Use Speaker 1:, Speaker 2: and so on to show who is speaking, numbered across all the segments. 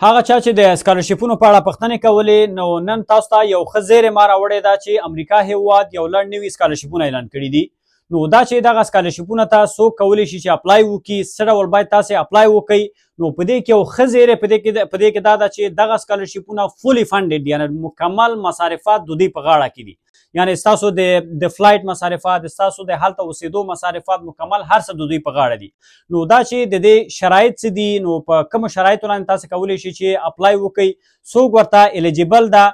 Speaker 1: هغه چا چې د سکالرشیپونو په اړه پوښتنې کولې نو نن تاسو ته یو ښه زیری ما راوړې ده چې امریکا هیواد یو لړ نوي سکالرشیپونه اعلان کړي دي. نو دا چې دغه سکالرشیپونه ته څوک کولی شي چې اپلای وکړي، څه ډول باید تاسې اپلای وکړئ. نو په دې کې یو ښه زیری په دې کې دا ده چې دغه سکالرشیپونه فولي فنډډ، یعنې مکمل مصارفات د دوی په غاړه کې دي. یعنې ستاسو د فلایټ مصارفات، ستاسو د هلته اوسېدو مصارفات مکمل هر څه د دوی په غاړه دي. نو دا چې د دې شرایط څه دي، نو په کومو شرایطو باندې تاسې کولی شئ چې اپلای وکړئ، څوک ورته الیجیبل ده،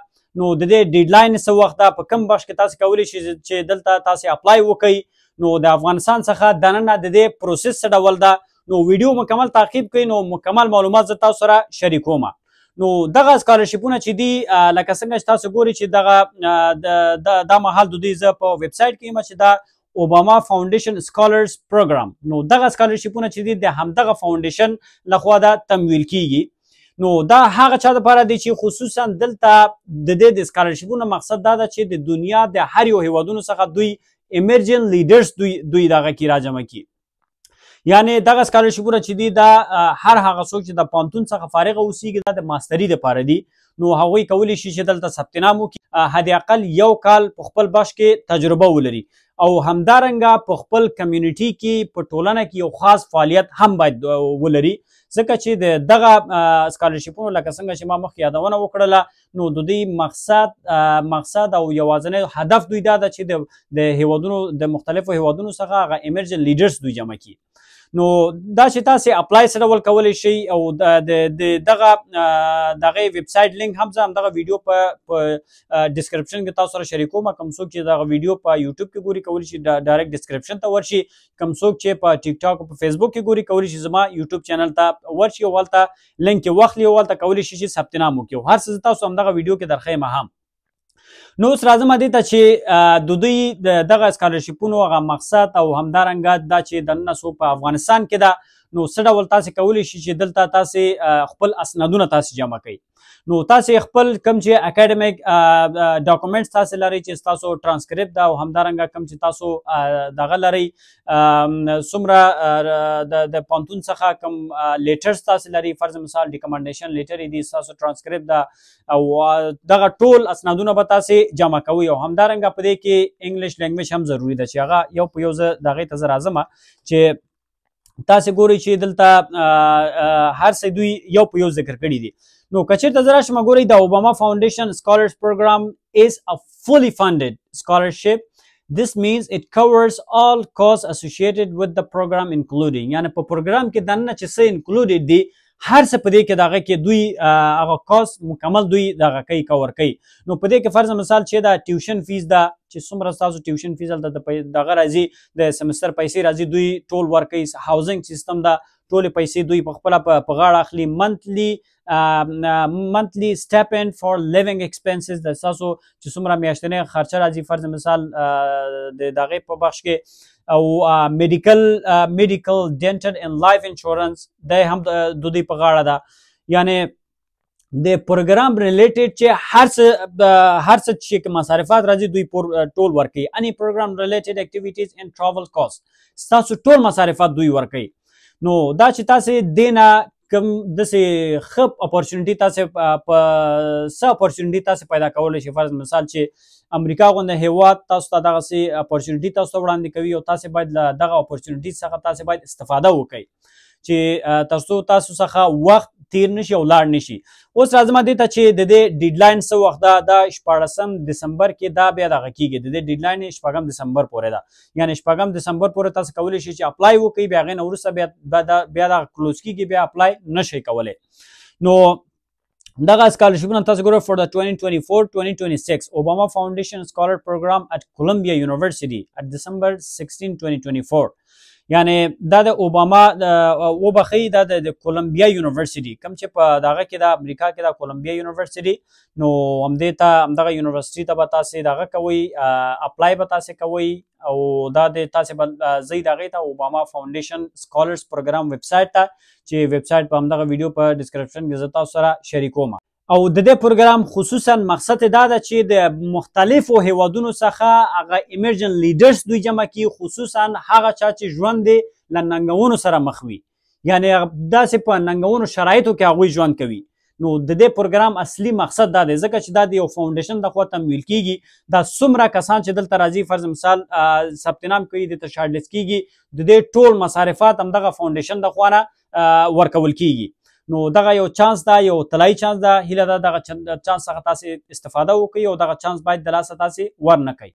Speaker 1: نو د دې ډیډلاین څه وخت ده، په کوم بخش کې تاسې کولی شئ چې دلته تاسې اپلای وکړئ. نو د افغانستان څخه دننه د دې پروسس څه ډول ده، نو ویډیو مکمل تعقیب کړئ، نو مکمل معلومات زه تاسو سره شریکوم. نو دغه سکالرشیپونه چې دي لکه څنګه چې تاسو ګورئ چې دغه دا مهال د دوی زه په ویب سایټ کې یم چې دا اوباما فاونډیشن سکالرز پروګرام، نو دغه سکالرشیپونه چې دي د همدغه فاونډیشن لخوا دا تمویل کیږي. نو دا هغه چا دپاره دی چې خصوصا دلته د دې د سکالرشیپونو مقصد دا ده چې د دنیا د هر یو هیوادونو څخه دوی ایمرجن لیډرز دوی دغه کې راجمع کړي. یعنې دغه سکالرشیپونه چې دي دا هر هغه څوک چې د پوهنتون څخه فارغه اوسیږي دا د ماستري دپاره دي. نو هغوی کولی شي چې دلته ثبت نام وکړي، حد اقل یو کال په خپل بخش کې تجربه ولري، او همدارنګه په خپل کمیونټي کې په ټولنه کې یو خاص فعالیت هم باید ولري. ځکه چې دغه سکالرشیپونو لکه څنګه چې ما مخکې یادونه وکړله، نو د دوی مقصد او یوازینی هدف دوی دا ده چې د هیوادونو د مختلفو هیوادونو څخه هغه ایمرجن لیډرز دوی جمع کړي. نو دا چې تاسې اپلای څه ډول کولی شئ، او دغه ویب سایټ لینک هم زه همدغه ویډیو په ډسکرپشن کې تاسو سره شریکوم. کوم څوک چې دغه ویډیو په یوټیوب کې ګوري کولی شي ډایرکټ ډسکرپشن ته ورشي، کوم څوک چې په ټیک ټاک او په فیسبوک کې ګوري کولی شي زما یوټیوب چینل ته ورشي او هلته لینک یې واخلي او هلته کولی شي چې ثبت نام وکړي. هر څه تاسو همدغه ویډیو کې درښیم هم. نو اوس راځم دې ته چې د دوی دغه سکالرشیپونو هغه مقصد او همدارنګه دا چې دننه څوک په افغانستان کې ده، نو څه ډول تاسې کولی شي چې دلته تاسې خپل اسنادونه تاسې جمع کوئ. نو تاسې خپل کوم چې اکیډمیک ډاکومنټس تاسې لرئ چې ستاسو ټرانسکریپټ ده، او همدارنګه کوم چې تاسو دغه لرئ څومره د پوهنتون څخه کوم لیټرز تاسې لرئ، فرض مثال ریکمنډیشن لیټر دي، ستاسو ټرانسکریپټ ده، او دغه ټول اسنادونه به تاسې جمع کوئ. او همدارنګه په دې کې انګلیش لینګویج هم ضروري ده چې هغه یو په یو زه د هغې ته زه راځم چې تاسې ګورئ چې دلته هر څه دوی یو په یو ذکر کړي دي. نو که چېرته زه راشم ګورئ د اوباما فاونډیشن سکالرز پروګرام is a fully funded scholarship. This means it covers all costs associated with the program including. یعنې په پروګرام کې دننه چې څه انکلوډډ دي هر څه په دې کې دغه کې دوی هغه کاست مکمل دوی دغه کوي کور کوي. نو په دې کې فرض مثال چې دا ټیوشن فیس ده، چې څومره ستاسو ټیوشن فیس هلته دغه راځي، د سمستر پیسې راځي، دوی ټول ورکوي. هاوزنګ سیستم ده، ټولې پیسې دوی په خپله په غاړه اخلي. منتلی سټیپنډ فار لیوینګ ایکسپنسز، د ستاسو چې څومره میاشتنۍ خرچه راځي فرض مثال د دغې په بخش کې، او میډیکل ډینټل ان لایف انشورنس دا هم د دوی په غاړه ده. یعنې د پروګرام ریلیټډ چې هر څه چې مصارفات راځي دوی ټول ورکوي. اني پروګرام ریلیټډ اکټیویټیز ان ټراول کاست، ستاسو ټول مصارفات دوی ورکوي. نو دا چې تاسې دې نه کوم داسې ښه اپورچونټي تاسې په څه اپورچونټي تاسې پیدا کولی شي، فرض مثال چې امریکا غونډه هیواد تاسو ته دغسې اپورچونټي تاسو ته وړاندې کوي، او تاسې باید له دغه اپورچونټي څخه تاسې باید استفاده وکړئ چې تاسو څخه وخت تیر نشي او لاړ نشي. اوس راځم دې ته چې د دې ډیډلاین څه وخت ده، دا 14 دسمبر کې دا بیا دغه کېږي. د دې ډیډلاین 14 دسمبر پورې ده، یعنې 14 دسمبر پورې تاسو کولی شئ چې اپلای وکړئ، بیا هغې نه وروسته بیا دغه کلوز کېږي، بیا اپلای نشئ کولی. نو دغه سکالرشیپونه تاسو ګورئ for the 2024-2026 اوباما فاونډیشن سکالر پروګرام at Columbia University at December 16, 2024. یعنې دا د اوباما وبخئ دا د کولمبیا یونیورسټي کوم چې په دغه کې د امریکا کې د کولمبیا یونیورسټي، نو همدې ته همدغه یونیورسټي ته به تاسې دغه کوئ، اپلای به تاسې کوئ، او دا د تاسې به ځئ دغې ته اوباما فاونډیشن سکالرز پروګرام ویب سایټ ته، چې ویب سایټ په همدغه ویډیو په ډسکرپشن کې زه تاسو سره شریکوم. او د دې پروګرام خصوصا مقصد دا ده چې د مختلفو هیوادونو څخه هغه ایمرجن لیډرز دوی جمع کړي، خصوصا هغه چا چې ژوند یې له ننګونو سره مخ وي، یعنې داسې په ننګونو شرایطو کې هغوی ژوند کوي. نو د دې پروګرام اصلي مقصد دا دی ځکه چې دا د یو فاونډیشن د خوا تمویل کیږي دا څومره کسان چې دلته راځي فرض مثال ثبت نام کوي د ته شارټ لیست کیږي د دې ټول مصارفات همدغه فاونډیشن د خوا نه ورکول کیږي نو دغه یو چانس دا یو طلایي چانس دا هیله ده دغه چانس څخه تاسې استفاده وکړئ او دغه چانس باید د لاسه تاسې ورنکړئ